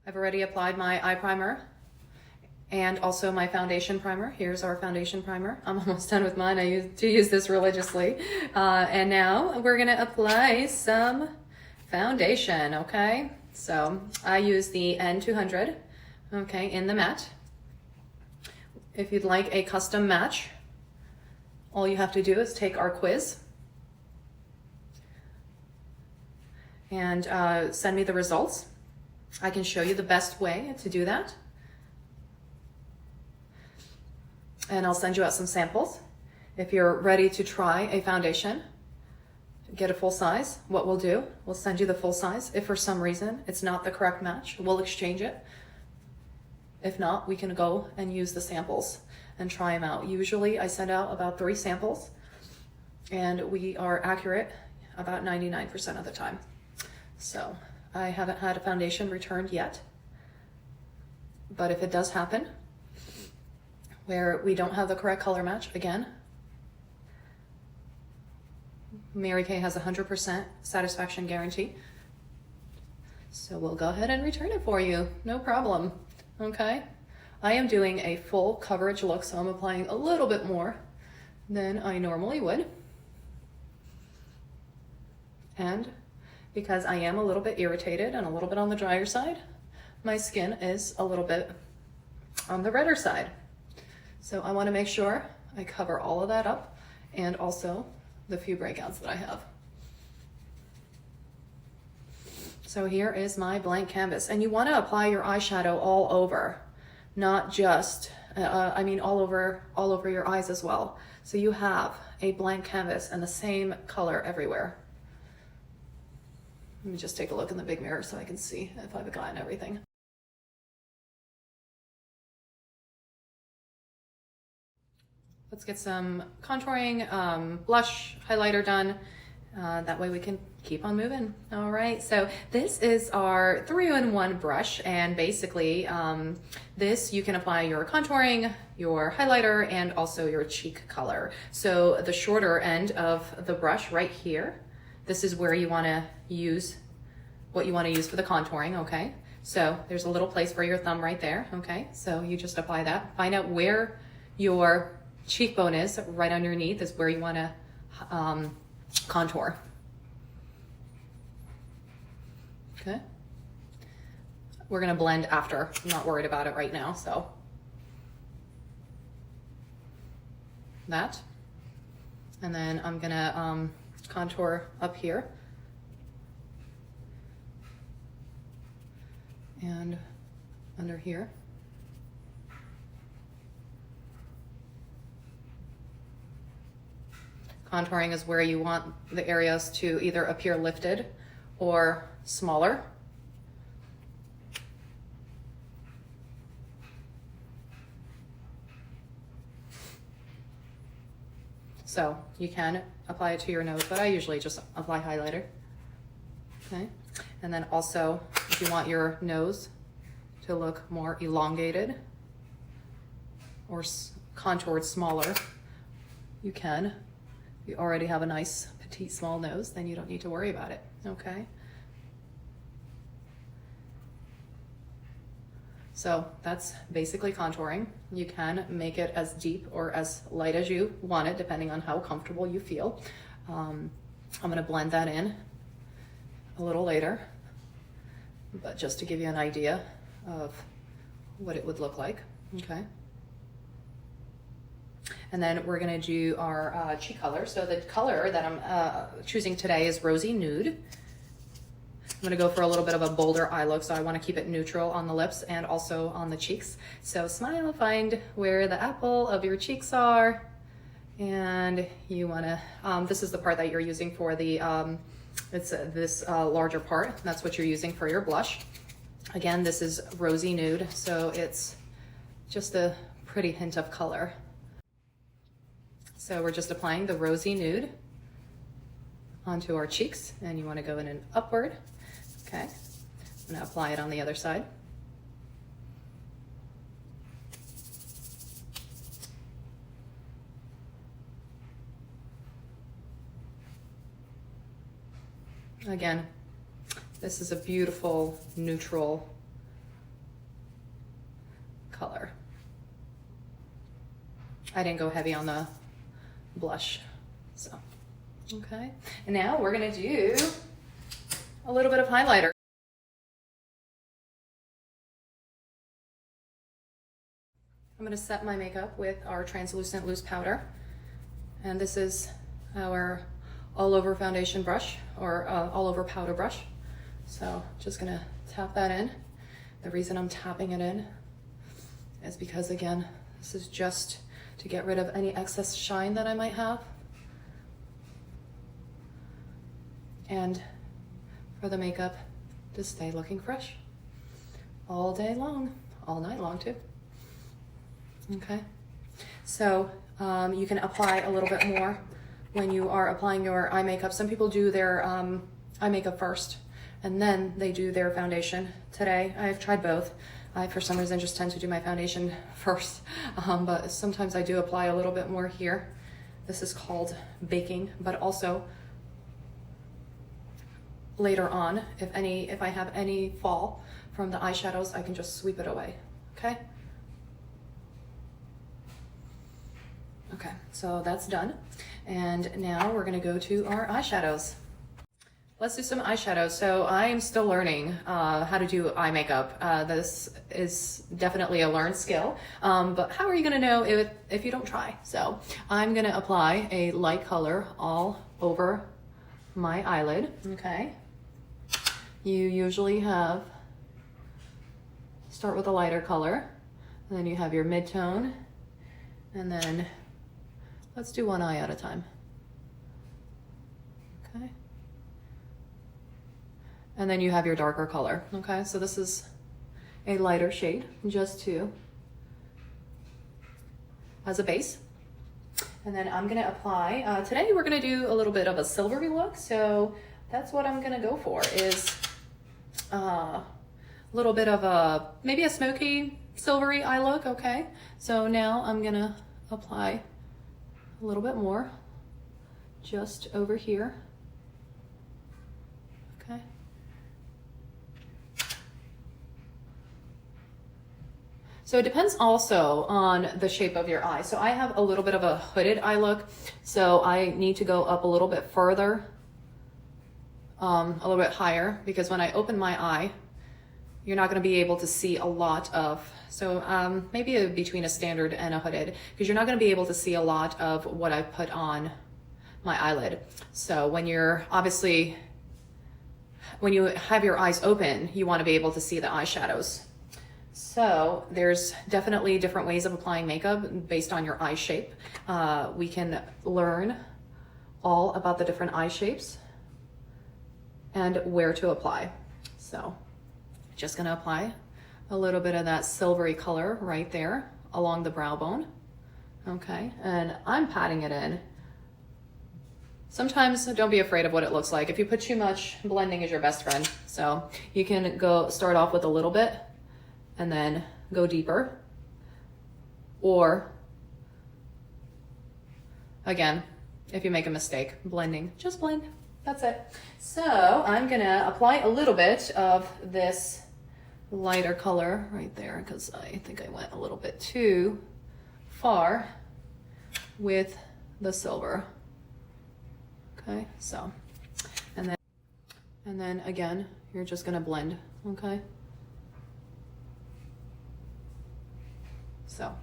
I've already applied my eye primer and also my foundation primer. Here's our foundation primer. I'm almost done with mine. I used to use this religiously. And now we're gonna apply some foundation, okay? So I use the N200, okay, in the matte. If you'd like a custom match, all you have to do is take our quiz and send me the results. I can show you the best way to do that. And I'll send you out some samples. If you're ready to try a foundation, get a full size, what we'll do, we'll send you the full size. If for some reason it's not the correct match, we'll exchange it. If not, we can go and use the samples and try them out. Usually I send out about 3 samples and we are accurate about 99% of the time. So I haven't had a foundation returned yet, but if it does happen where we don't have the correct color match, again, Mary Kay has 100% satisfaction guarantee. So we'll go ahead and return it for you, no problem, okay? I am doing a full coverage look, so I'm applying a little bit more than I normally would. And because I am a little bit irritated and a little bit on the drier side, my skin is a little bit on the redder side. So I want to make sure I cover all of that up and also the few breakouts that I have. So here is my blank canvas, and you want to apply your eyeshadow all over, not just, all over your eyes as well. So you have a blank canvas and the same color everywhere. Let me just take a look in the big mirror so I can see if I've gotten everything. Let's get some contouring, blush, highlighter done. That way we can keep on moving. All right, so this is our 3-in-1 brush, and basically this you can apply your contouring, your highlighter, and also your cheek color. So the shorter end of the brush right here, this is where you want to use what you want to use for the contouring, okay? So there's a little place for your thumb right there, okay? So you just apply that. Find out where your cheekbone is, right underneath is where you want to contour. Okay. We're gonna blend after. I'm not worried about it right now, so. That. And then I'm gonna contour up here. And under here. Contouring is where you want the areas to either appear lifted or smaller. So you can apply it to your nose, but I usually just apply highlighter. Okay, and then also if you want your nose to look more elongated or contoured smaller, you can. You already have a nice petite small nose, then you don't need to worry about it, okay? So that's basically contouring. You can make it as deep or as light as you want it, depending on how comfortable you feel. I'm gonna blend that in a little later, but just to give you an idea of what it would look like, okay? And then we're gonna do our cheek color. So the color that I'm choosing today is Rosy Nude. I'm gonna go for a little bit of a bolder eye look, so I wanna keep it neutral on the lips and also on the cheeks. So smile, find where the apple of your cheeks are. And you wanna, this is the part that you're using for the, it's this larger part. That's what you're using for your blush. Again, this is Rosy Nude, so it's just a pretty hint of color. So we're just applying the Rosy Nude onto our cheeks, and you want to go in an upward. Okay, I'm going to apply it on the other side. Again, this is a beautiful neutral color. I didn't go heavy on the blush, so, okay. And now we're gonna do a little bit of highlighter. I'm gonna set my makeup with our translucent loose powder. And this is our all over foundation brush, or all over powder brush. So just gonna tap that in. The reason I'm tapping it in is because, again, this is just to get rid of any excess shine that I might have. And for the makeup to stay looking fresh all day long, all night long too. Okay, so you can apply a little bit more when you are applying your eye makeup. Some people do their eye makeup first and then they do their foundation. Today, I've tried both. I, for some reason, just tend to do my foundation first, but sometimes I do apply a little bit more here. This is called baking, but also later on, if I have any fall from the eyeshadows, I can just sweep it away, okay? Okay, so that's done. And now we're gonna go to our eyeshadows. Let's do some eyeshadows. So I'm still learning how to do eye makeup. This is definitely a learned skill, but how are you gonna know if you don't try? So I'm gonna apply a light color all over my eyelid, okay? You usually start with a lighter color, and then you have your mid-tone, and then let's do one eye at a time. Okay. And then you have your darker color. Okay, so this is a lighter shade, just as a base. And then I'm gonna apply, today we're gonna do a little bit of a silvery look. So that's what I'm gonna go for, is a little bit of maybe a smoky, silvery eye look, okay? So now I'm gonna apply a little bit more just over here, okay? So it depends also on the shape of your eye. So I have a little bit of a hooded eye look, so I need to go up a little bit further, a little bit higher, because when I open my eye, you're not going to be able to see a lot of, so maybe between a standard and a hooded, because you're not going to be able to see a lot of what I put on my eyelid. So when you're obviously, when you have your eyes open, you want to be able to see the eyeshadows. So there's definitely different ways of applying makeup based on your eye shape. We can learn all about the different eye shapes and where to apply. So just gonna apply a little bit of that silvery color right there along the brow bone. Okay, and I'm patting it in. Sometimes don't be afraid of what it looks like. If you put too much, blending is your best friend. So you can start off with a little bit and then go deeper. Or again, if you make a mistake, blending, just blend, that's it. So I'm gonna apply a little bit of this lighter color right there, because I think I went a little bit too far with the silver. Okay, so, and then again, you're just gonna blend, okay? So,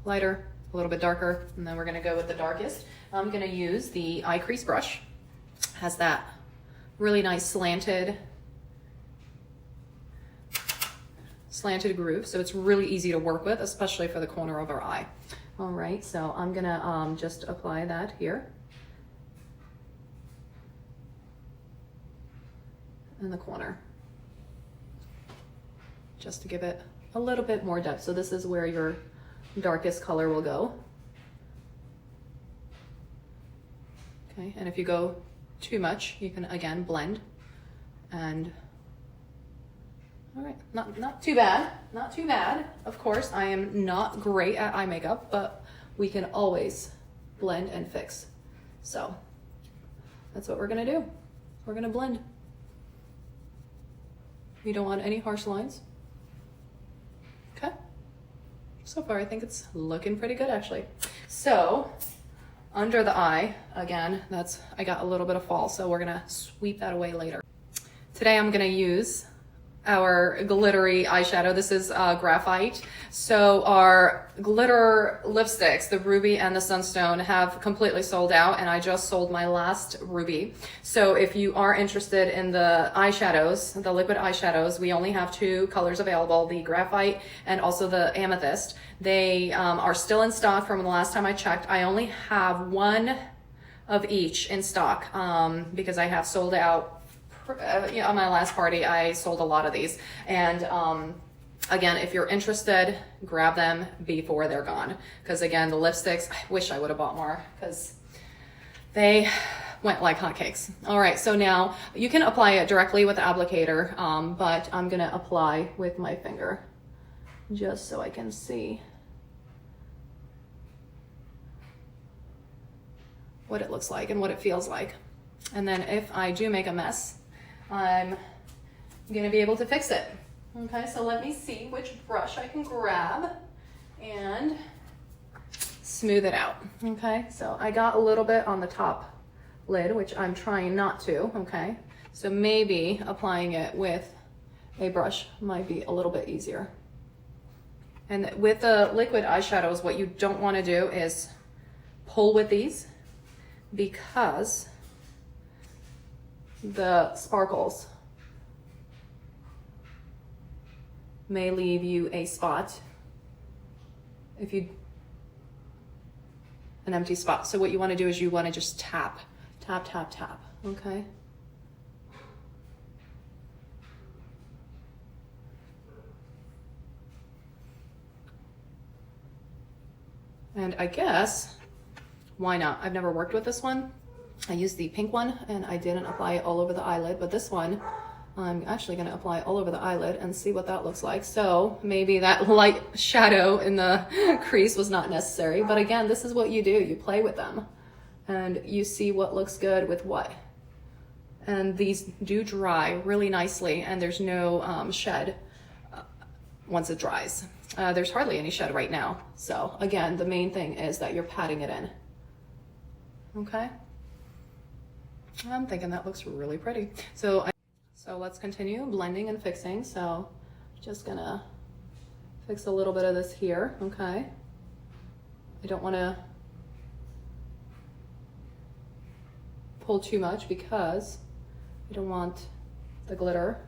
lighter, a little bit darker, and then we're gonna go with the darkest. I'm gonna use the eye crease brush. Has that really nice slanted groove, so it's really easy to work with, especially for the corner of our eye. All right, so I'm gonna just apply that here in the corner, just to give it a little bit more depth. So this is where your darkest color will go. Okay, and if you go too much, you can again blend. And all right, not too bad, not too bad. Of course, I am not great at eye makeup, but we can always blend and fix. So that's what we're gonna do. We're gonna blend. We don't want any harsh lines. Okay. So far, I think it's looking pretty good actually. So under the eye, again, I got a little bit of fall, so we're gonna sweep that away later. Today I'm gonna use our glittery eyeshadow. This is Graphite. So our glitter lipsticks, the Ruby and the Sunstone, have completely sold out, and I just sold my last Ruby. So if you are interested in the eyeshadows, the liquid eyeshadows, we only have 2 colors available, the Graphite and also the Amethyst. They are still in stock from the last time I checked. I only have 1 of each in stock because I have sold out. On my last party, I sold a lot of these. And again, if you're interested, grab them before they're gone. Because again, the lipsticks, I wish I would have bought more because they went like hotcakes. All right, so now you can apply it directly with the applicator, but I'm gonna apply with my finger just so I can see what it looks like and what it feels like. And then if I do make a mess, I'm gonna be able to fix it. Okay, so let me see which brush I can grab and smooth it out. Okay, so I got a little bit on the top lid, which I'm trying not to, okay? So maybe applying it with a brush might be a little bit easier. And with the liquid eyeshadows, what you don't wanna do is pull with these, because the sparkles may leave you a spot an empty spot. So what you want to do is you want to just tap, tap, tap, tap, okay? And I guess, why not? I've never worked with this one. I used the pink one and I didn't apply it all over the eyelid, but this one I'm actually going to apply all over the eyelid and see what that looks like. So maybe that light shadow in the crease was not necessary, but again, this is what you do. You play with them and you see what looks good with what. And these do dry really nicely, and there's no shed once it dries. There's hardly any shed right now. So again, the main thing is that you're patting it in. Okay? I'm thinking that looks really pretty. So let's continue blending and fixing. So just gonna fix a little bit of this here, okay? I don't wanna pull too much because I don't want the glitter.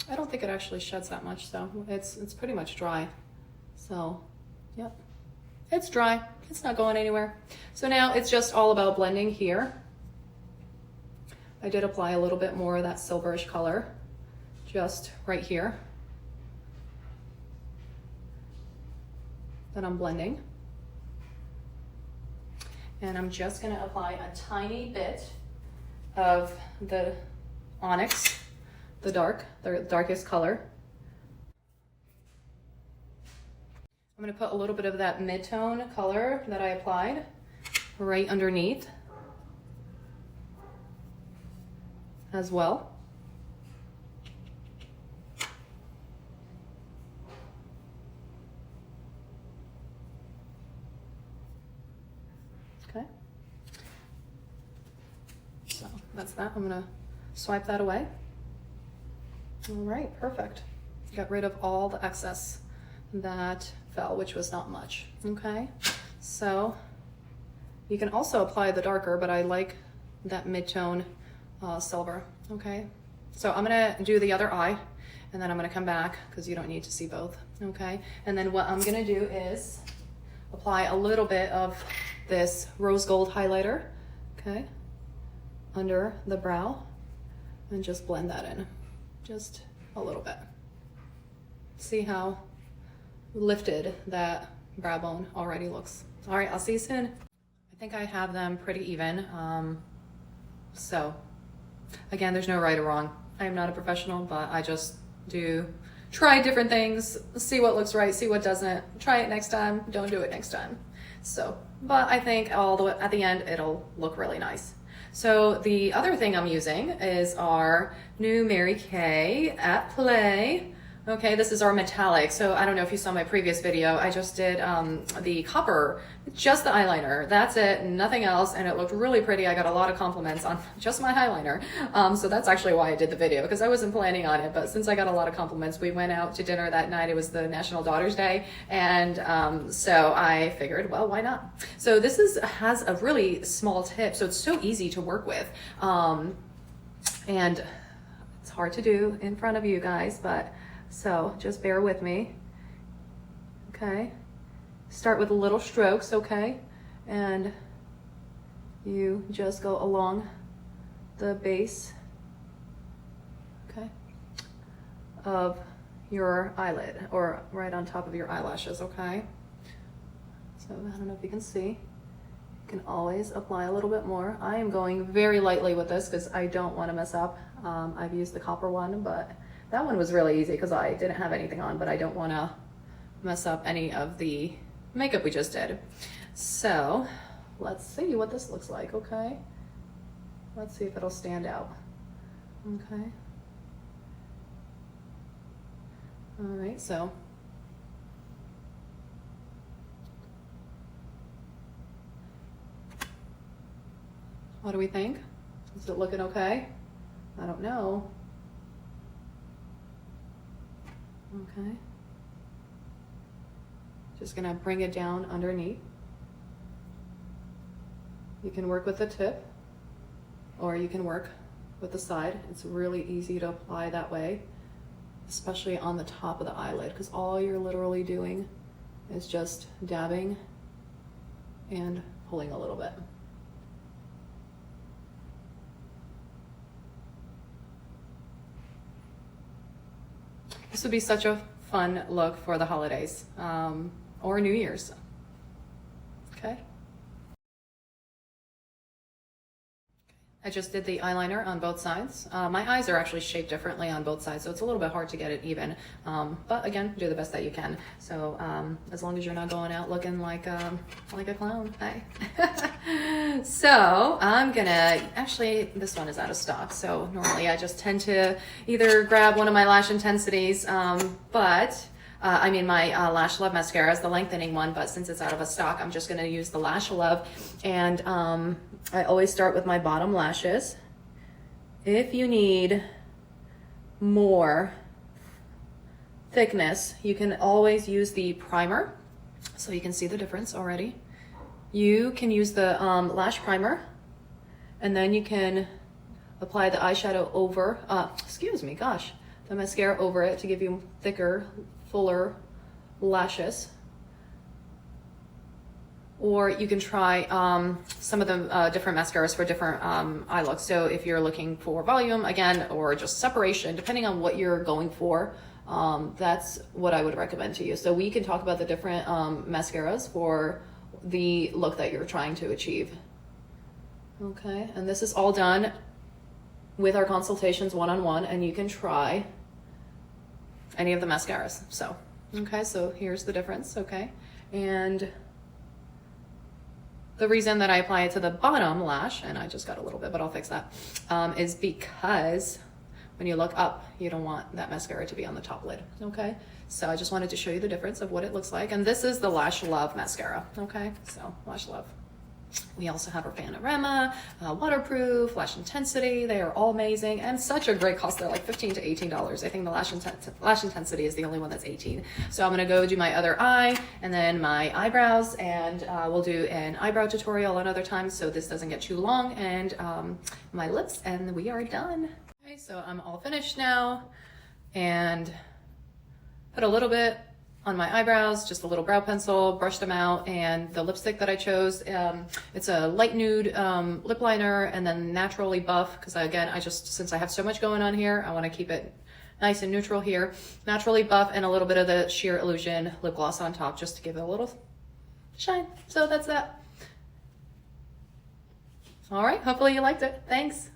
I don't think it actually sheds that much, so it's pretty much dry. So, yep. It's dry, it's not going anywhere. So now it's just all about blending here. I did apply a little bit more of that silverish color, just right here. Then I'm blending. And I'm just gonna apply a tiny bit of the Onyx, the darkest color. I'm gonna put a little bit of that mid-tone color that I applied right underneath as well. Okay. So that's that. I'm gonna swipe that away. All right, perfect. Got rid of all the excess that fell, which was not much. Okay, so you can also apply the darker, but I like that mid-tone silver. Okay, so I'm gonna do the other eye and then I'm gonna come back because you don't need to see both. Okay, and then what I'm gonna do is apply a little bit of this rose gold highlighter, okay, under the brow, and just blend that in just a little bit. See how lifted that brow bone already looks. All right, I'll see you soon. I think I have them pretty even. So again, there's no right or wrong. I am not a professional, but I just do try different things, see what looks right, see what doesn't. Try it next time, don't do it next time. So, but I think all the way at the end, it'll look really nice. So the other thing I'm using is our new Mary Kay at Play Okay, this is our metallic. So I don't know if you saw my previous video. I just did the copper, just the eyeliner. That's it, nothing else, and it looked really pretty. I got a lot of compliments on just my eyeliner. So that's actually why I did the video, because I wasn't planning on it, but since I got a lot of compliments, we went out to dinner that night. It was the National Daughters Day, and so I figured, well, why not? So this has a really small tip, so it's so easy to work with. And it's hard to do in front of you guys, but so just bear with me. Okay, start with little strokes, okay, and you just go along the base, okay, of your eyelid, or right on top of your eyelashes, okay? So I don't know if you can see. You can always apply a little bit more. I am going very lightly with this because I don't want to mess up. I've used the copper one, but that one was really easy because I didn't have anything on, but I don't want to mess up any of the makeup we just did. So let's see what this looks like, okay? Let's see if it'll stand out, okay? All right, so what do we think? Is it looking okay? I don't know. Okay. Just gonna bring it down underneath. You can work with the tip, or you can work with the side. It's really easy to apply that way, especially on the top of the eyelid, because all you're literally doing is just dabbing and pulling a little bit. This would be such a fun look for the holidays or New Year's. Okay. I just did the eyeliner on both sides. My eyes are actually shaped differently on both sides, so it's a little bit hard to get it even. But again, do the best that you can. So as long as you're not going out looking like a clown, hey. So I'm gonna, actually this one is out of stock, so normally I just tend to either grab one of my lash intensities, I mean my Lash Love mascara is the lengthening one, but since it's out of stock, I'm just gonna use the Lash Love. And I always start with my bottom lashes. If you need more thickness, you can always use the primer, so you can see the difference already. You can use the lash primer, and then you can apply the eyeshadow over, the mascara over it to give you thicker, fuller lashes. Or you can try some of the different mascaras for different eye looks. So if you're looking for volume, again, or just separation, depending on what you're going for, that's what I would recommend to you. So we can talk about the different mascaras for the look that you're trying to achieve. Okay, and this is all done with our consultations one-on-one, and you can try any of the mascaras. So, okay, so here's the difference, okay? And the reason that I apply it to the bottom lash, and I just got a little bit, but I'll fix that, is because when you look up, you don't want that mascara to be on the top lid, okay? So I just wanted to show you the difference of what it looks like. And this is the Lash Love mascara, okay? So Lash Love. We also have our Panorama, Waterproof, Lash Intensity. They are all amazing and such a great cost. They're like $15 to $18. I think the Lash Intensity is the only one that's $18. So I'm gonna go do my other eye and then my eyebrows, and we'll do an eyebrow tutorial another time so this doesn't get too long, and my lips, and we are done. Okay, so I'm all finished now, and put a little bit on my eyebrows, just a little brow pencil, brushed them out, and the lipstick that I chose, it's a light nude lip liner, and then Naturally Buff, because again, since I have so much going on here, I want to keep it nice and neutral here. Naturally Buff, and a little bit of the Sheer Illusion lip gloss on top, just to give it a little shine. So that's that. All right, hopefully you liked it. Thanks.